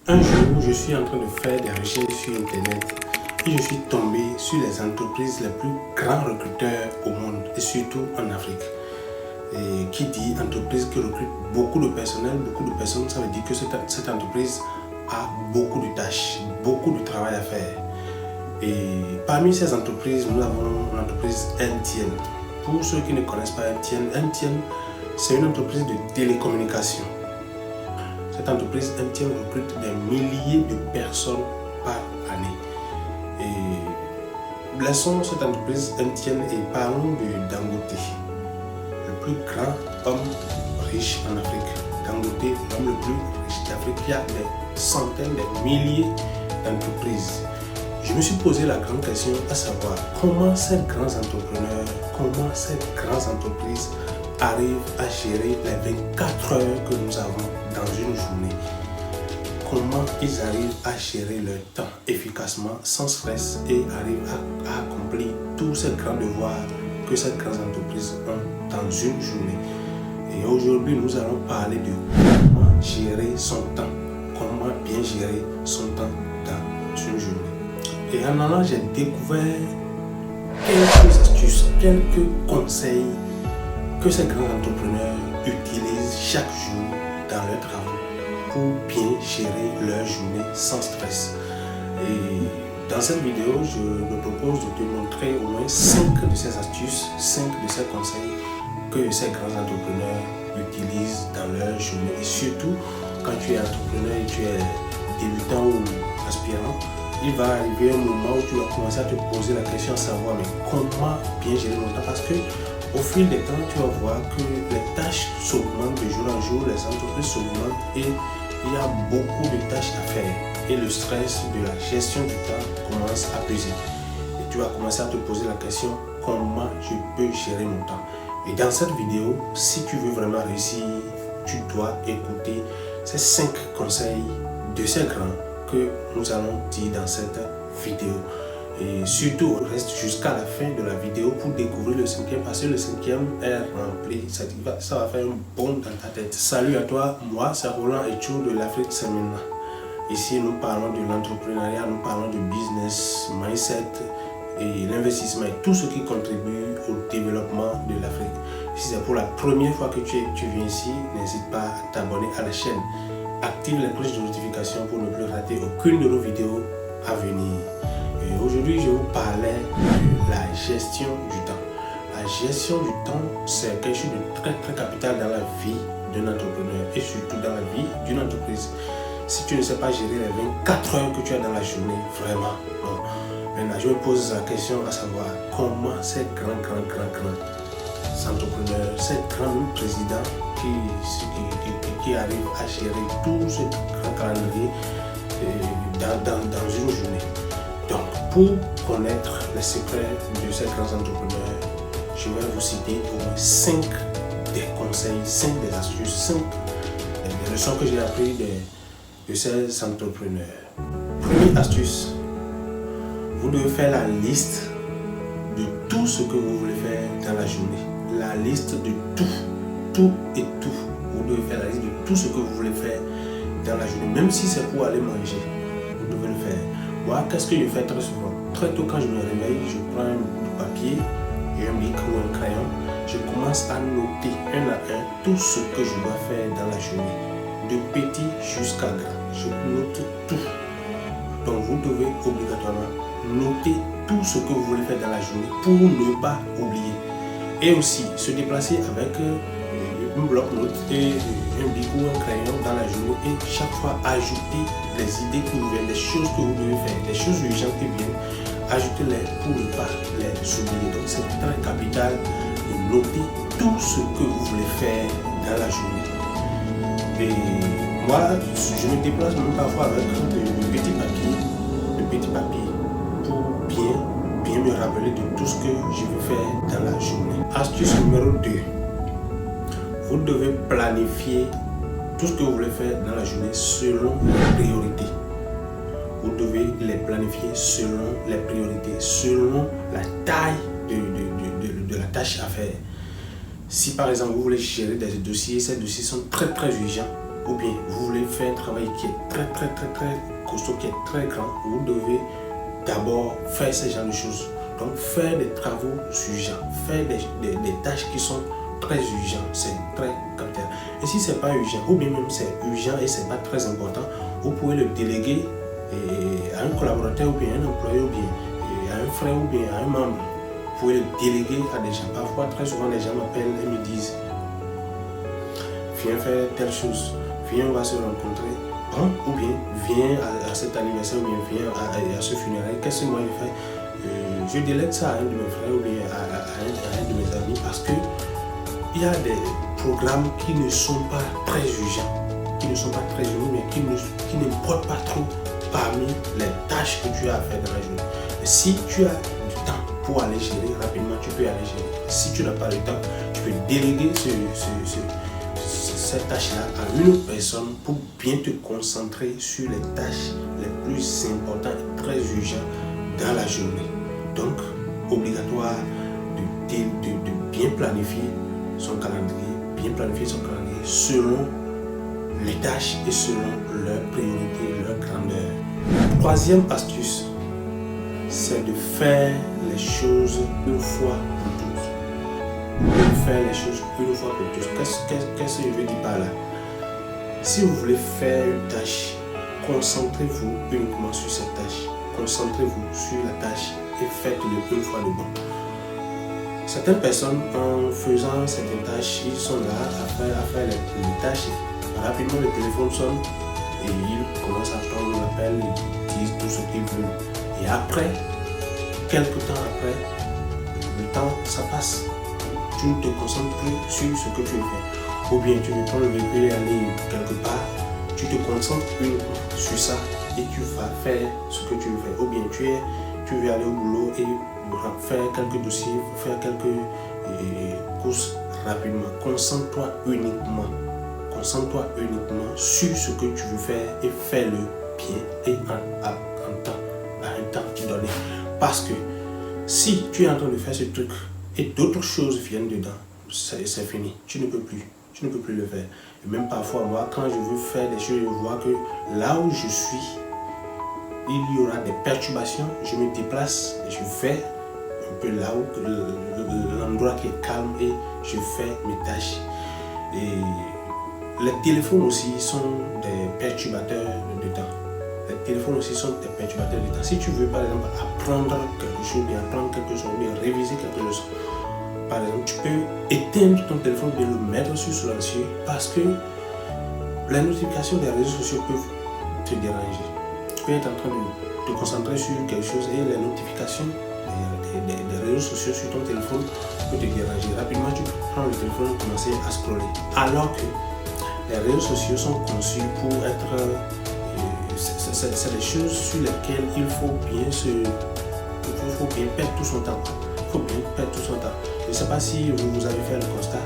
Un jour, je suis en train de faire des recherches sur Internet et je suis tombé sur les entreprises les plus grands recruteurs au monde et surtout en Afrique. Et qui dit entreprise qui recrute beaucoup de personnel, beaucoup de personnes, ça veut dire que cette entreprise a beaucoup de tâches, beaucoup de travail à faire. Et parmi ces entreprises, nous avons l'entreprise MTN. Pour ceux qui ne connaissent pas MTN, c'est une entreprise de télécommunications. Cette entreprise MTN recrute des milliers de personnes par année. Et laissons cette entreprise MTN et parlons de Dangote, le plus grand homme riche en Afrique. Dangote, l'homme le plus riche d'Afrique, il y a des centaines, des milliers d'entreprises. Je me suis posé la grande question à savoir comment ces grands entrepreneurs, comment ces grandes entreprises arrivent à gérer les 24 heures que nous avons dans une journée. Comment ils arrivent à gérer leur temps efficacement, sans stress et arrivent à accomplir tous ces grands devoirs que ces grandes entreprises ont dans une journée. Et aujourd'hui, nous allons parler de comment gérer son temps, comment bien gérer son temps dans une journée. Et en allant, j'ai découvert quelques astuces, quelques conseils que ces grands entrepreneurs utilisent chaque jour dans leurs travaux pour bien gérer leur journée sans stress. Et dans cette vidéo, je me propose de te montrer au moins 5 de ces astuces, 5 de ces conseils que ces grands entrepreneurs utilisent dans leur journée. Et surtout, quand tu es entrepreneur et tu es débutant ou aspirant, il va arriver un moment où tu vas commencer à te poser la question à savoir mais comment bien gérer mon temps, parce que au fil des temps tu vas voir que les tâches s'augmentent de jour en jour, les entreprises s'augmentent et il y a beaucoup de tâches à faire et le stress de la gestion du temps commence à peser et tu vas commencer à te poser la question comment je peux gérer mon temps. Et dans cette vidéo, si tu veux vraiment réussir, tu dois écouter ces 5 conseils de ces grands que nous allons dire dans cette vidéo. Et surtout, reste jusqu'à la fin de la vidéo pour découvrir le 5e, parce que le 5e est rempli. Ça va faire un bond dans ta tête. Salut à toi, moi c'est Roland Etchou de l'Afrique Seminar. Ici, nous parlons de l'entrepreneuriat, nous parlons de business, mindset et l'investissement et tout ce qui contribue au développement de l'Afrique. Si c'est pour la première fois que tu viens ici, n'hésite pas à t'abonner à la chaîne. Active la cloche de notification pour ne plus rater aucune de nos vidéos à venir. Et aujourd'hui, je vous parlais de la gestion du temps. La gestion du temps, c'est quelque chose de très très capital dans la vie d'un entrepreneur et surtout dans la vie d'une entreprise. Si tu ne sais pas gérer les 24 heures que tu as dans la journée, vraiment, non. Maintenant, je me pose la question à savoir comment ces grands entrepreneurs, ces grands présidents qui arrivent à gérer tout ce grand calendrier dans une journée. Donc, pour connaître les secrets de ces grands entrepreneurs, je vais vous citer au moins 5 des conseils, 5 des astuces, 5 des leçons que j'ai apprises de ces entrepreneurs. Première astuce, vous devez faire la liste de tout ce que vous voulez faire dans la journée. La liste de tout et tout. Vous devez faire la liste de tout ce que vous voulez faire dans la journée, même si c'est pour aller manger, vous devez le faire. Moi, qu'est-ce que je fais très souvent? Très tôt quand je me réveille, je prends un papier et un bic ou un crayon, je commence à noter un à un tout ce que je dois faire dans la journée, de petit jusqu'à grand. Je note tout. Donc vous devez obligatoirement noter tout ce que vous voulez faire dans la journée pour ne pas oublier. Et aussi se déplacer avec un bloc-notes et un bic ou un crayon dans la journée et chaque fois ajouter les idées qui vous viennent, les choses que vous devez faire, les choses urgentes qui viennent, ajoutez-les pour ne pas les oublier. Donc c'est très capital de noter tout ce que vous voulez faire dans la journée. Et moi, je me déplace même parfois avec de petits papiers pour bien me rappeler de tout ce que je veux faire dans la journée. Astuce numéro 2. Vous devez planifier tout ce que vous voulez faire dans la journée selon les priorités. Vous devez les planifier selon les priorités, selon la taille de la tâche à faire. Si par exemple vous voulez gérer des dossiers, ces dossiers sont très urgents, ou bien vous voulez faire un travail qui est très costaud, qui est très grand, vous devez d'abord faire ce genre de choses. Donc faire des travaux urgents, faire des tâches qui sont très urgentes, c'est très capital. Et si c'est pas urgent, ou bien même c'est urgent et c'est pas très important, vous pouvez le déléguer à un collaborateur ou bien à un employé ou bien à un frère ou bien à un membre. Vous pouvez le déléguer à des gens. Parfois, très souvent, les gens m'appellent et me disent viens faire telle chose, viens, on va se rencontrer, bon, ou bien viens à cet anniversaire, ou bien viens à ce funérail. Qu'est-ce que moi je fais? Je délègue ça à un de mes frères ou bien à un de mes amis parce que il y a des programmes qui ne sont pas très urgents, mais qui ne portent pas trop parmi les tâches que tu as à faire dans la journée. Et si tu as du temps pour aller gérer rapidement, tu peux aller gérer. Si tu n'as pas le temps, tu peux déléguer cette tâche-là à une autre personne pour bien te concentrer sur les tâches les plus importantes et très urgentes dans la journée. Donc, obligatoire de bien planifier son calendrier, selon les tâches et selon leur priorité, leur grandeur. Troisième astuce, c'est de faire les choses une fois pour toutes. Qu'est-ce que je veux dire par là? Si vous voulez faire une tâche, concentrez-vous uniquement sur cette tâche. Concentrez-vous sur la tâche et faites-le une fois de bon. Certaines personnes, en faisant certaines tâches, ils sont là à faire les tâches. Rapidement, le téléphone sonne et ils commencent à prendre l'appel, ils disent tout ce qu'ils veulent. Et après, quelques temps après, le temps, ça passe. Tu ne te concentres plus sur ce que tu veux faire. Ou bien tu veux prendre le véhicule et aller quelque part, tu te concentres uniquement sur ça et tu vas faire ce que tu veux faire. Ou bien tu veux aller au boulot et faire quelques dossiers, faire quelques courses rapidement. Concentre-toi uniquement sur ce que tu veux faire et fais-le bien et à un temps donné. Parce que si tu es en train de faire ce truc et d'autres choses viennent dedans, c'est fini. Tu ne peux plus le faire. Et même parfois, moi, quand je veux faire des choses, je vois que là où je suis, il y aura des perturbations. Je me déplace, je vais un peu là où l'endroit qui est calme et je fais mes tâches. Et les téléphones aussi sont des perturbateurs de temps. Si tu veux par exemple apprendre quelque chose, bien réviser quelque chose, par exemple, tu peux éteindre ton téléphone, bien le mettre sur silencieux parce que les notifications des réseaux sociaux peuvent te déranger. Tu peux être en train de te concentrer sur quelque chose et les notifications des réseaux sociaux sur ton téléphone peuvent te déranger. Rapidement, tu prends le téléphone et commencer à scroller. Alors que les réseaux sociaux sont conçus pour être... c'est des choses sur lesquelles il faut bien perdre tout son temps. Je ne sais pas si vous avez fait le constat.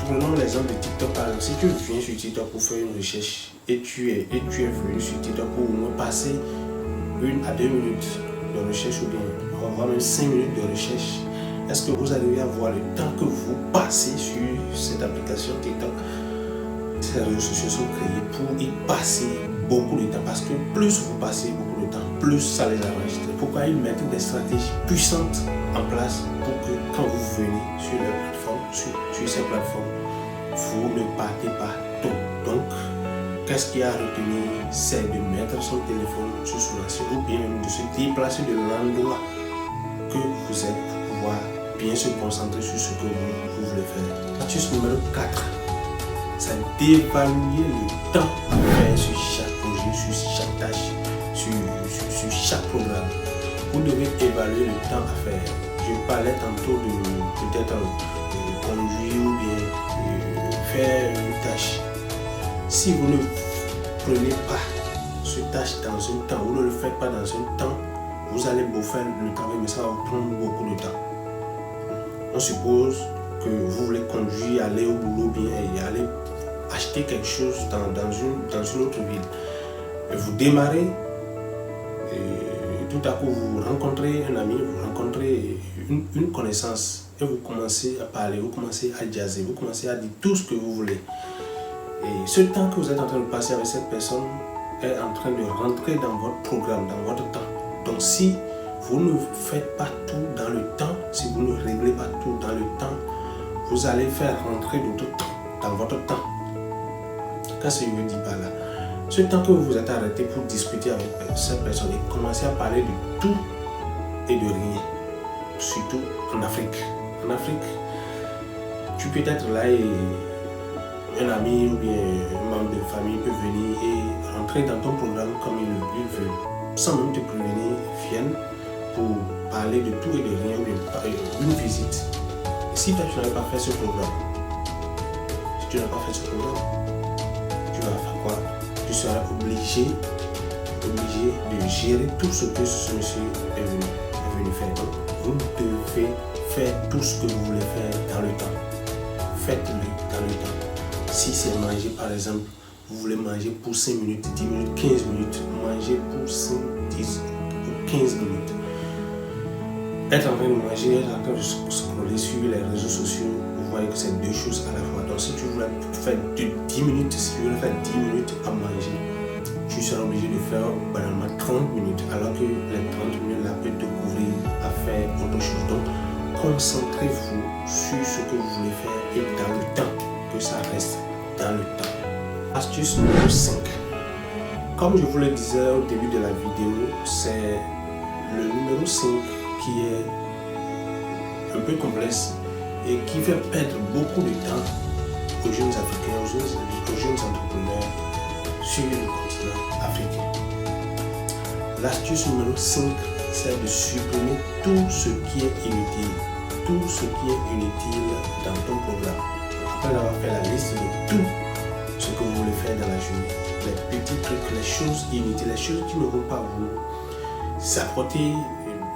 Prenons l'exemple de TikTok par exemple. Si tu viens sur TikTok pour faire une recherche et tu es venu sur TikTok pour au moins passer 1 à 2 minutes de recherche ou bien voire même 5 minutes de recherche, est-ce que vous allez avoir le temps que vous passez sur cette application TikTok? Ces réseaux sociaux sont créés pour y passer beaucoup de temps parce que plus vous passez beaucoup de temps, plus ça les arrange. C'est pourquoi ils mettent des stratégies puissantes en place pour que quand vous venez sur les plateformes, sur ces plateformes, vous ne partez pas tôt. Donc, qu'est-ce qu'il y a à retenir? C'est de mettre son téléphone sur silencieux ou bien de se déplacer de l'endroit que vous êtes pour pouvoir bien se concentrer sur ce que vous voulez faire. Astuce numéro 4. C'est d'évaluer le temps à faire sur chaque projet, sur chaque tâche, sur chaque programme. Vous devez évaluer le temps à faire. Je parlais tantôt de peut-être conduire ou bien faire une tâche. Si vous ne prenez pas cette tâche dans un temps, vous ne le faites pas dans un temps, vous allez beau faire le travail, mais ça va vous prendre beaucoup de temps. On suppose que vous voulez conduire, aller au boulot bien et aller acheter quelque chose dans une autre ville. Et vous démarrez, et tout à coup vous rencontrez un ami, vous rencontrez une connaissance et vous commencez à parler, vous commencez à jaser, vous commencez à dire tout ce que vous voulez. Et ce temps que vous êtes en train de passer avec cette personne est en train de rentrer dans votre programme, dans votre temps. Donc si vous ne faites pas tout dans le temps, si vous ne réglez pas tout dans le temps, vous allez faire rentrer d'autres temps dans votre temps. Qu'est-ce que je veux dire par là? Ce temps que vous vous êtes arrêté pour discuter avec cette personne et commencer à parler de tout et de rien, surtout en Afrique. En Afrique, tu peux être là et un ami ou bien un membre de famille peut venir et rentrer dans ton programme comme il veut, sans même te prévenir, viennent pour parler de tout et de rien, ou bien une visite. Et si toi tu n'avais pas fait ce programme, tu vas faire quoi? Tu seras obligé de gérer tout ce que ce monsieur est venu faire. Donc, vous devez faire tout ce que vous voulez faire dans le temps. Faites-le dans le temps. Si c'est manger, par exemple, vous voulez manger pour 5 minutes, 10 minutes, 15 minutes, mangez pour 5, 10 ou 15 minutes. Être en train de manger, être en train de scroller sur les réseaux sociaux, vous voyez que c'est deux choses à la fois. Donc si tu voulais faire 10 minutes, si tu veux faire 10 minutes à manger, tu seras obligé de faire banalement 30 minutes, alors que les 30 minutes là peuvent te couvrir à faire autre chose. Donc concentrez-vous sur ce que vous voulez faire et dans le temps, que ça reste dans le temps. Astuce numéro 5. Comme je vous le disais au début de la vidéo, c'est le numéro 5 qui est un peu complexe et qui fait perdre beaucoup de temps aux jeunes Africains, aux jeunes entrepreneurs sur le continent africain. L'astuce numéro 5, c'est de supprimer tout ce qui est inutile. Tout ce qui est inutile dans ton programme. Après avoir fait la liste de tout ce que vous voulez faire dans la journée, les petits trucs, les choses inutiles, les choses qui ne vont pas vous apporter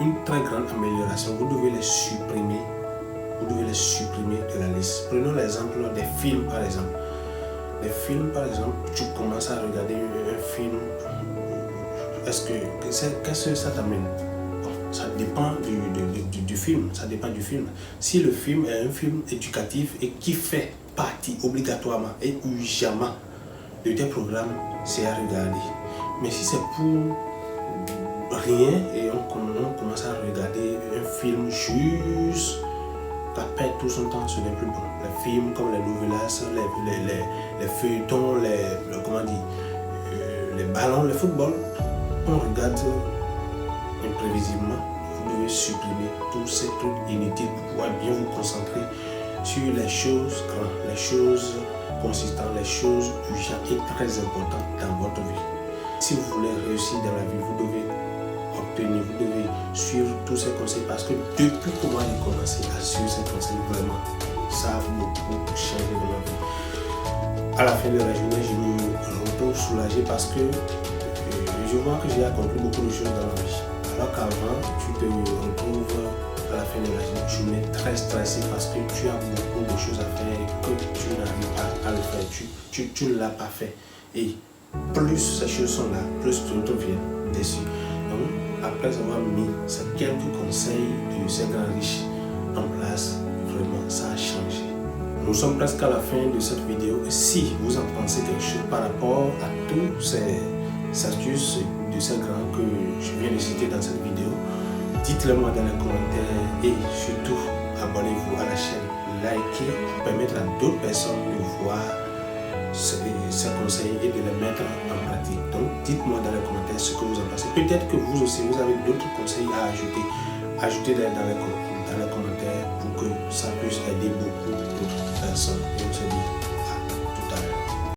une très grande amélioration, vous devez les supprimer. Vous devez les supprimer de la liste. Prenons l'exemple des films par exemple. Les films par exemple, tu commences à regarder un film. Qu'est-ce que ça t'amène? Ça dépend du film. Ça dépend du film. Si le film est un film éducatif et qui fait partie obligatoirement et urgemment de tes programmes, c'est à regarder. Mais si c'est pour rien et on commence à regarder un film juste pour perdre tout son temps, ce n'est plus bon. Les films comme les novelas, les feuilletons, les ballons, le football, on regarde imprévisiblement. Vous devez supprimer tous ces trucs inutiles pour pouvoir bien vous concentrer sur les choses grandes, les choses consistantes, les choses urgentes et très importantes dans votre vie. Si vous voulez réussir dans la vie, vous devez suivre tous ces conseils parce que depuis que moi j'ai commencé à suivre ces conseils, vraiment, ça a beaucoup changé dans ma vie. À la fin de la journée, je me retrouve soulagé parce que je vois que j'ai accompli beaucoup de choses dans ma vie. Alors qu'avant, tu te retrouves à la fin de la journée très stressé parce que tu as beaucoup de choses à faire et que tu n'arrives pas à le faire. Tu ne l'as pas fait. Et plus ces choses sont là, plus tu te viens dessus. Donc, après avoir mis ces quelques conseils de ces grands riches en place, vraiment ça a changé. Nous sommes presque à la fin de cette vidéo et si vous en pensez quelque chose par rapport à tous ces astuces de ces grands que je viens de citer dans cette vidéo, dites-le moi dans les commentaires et surtout abonnez-vous à la chaîne, likez pour permettre à d'autres personnes de voir ces conseils et de les mettre en pratique. Donc dites-moi dans les commentaires ce que vous en pensez. Peut-être que vous aussi vous avez d'autres conseils à ajouter. Ajoutez-les dans les commentaires pour que ça puisse aider beaucoup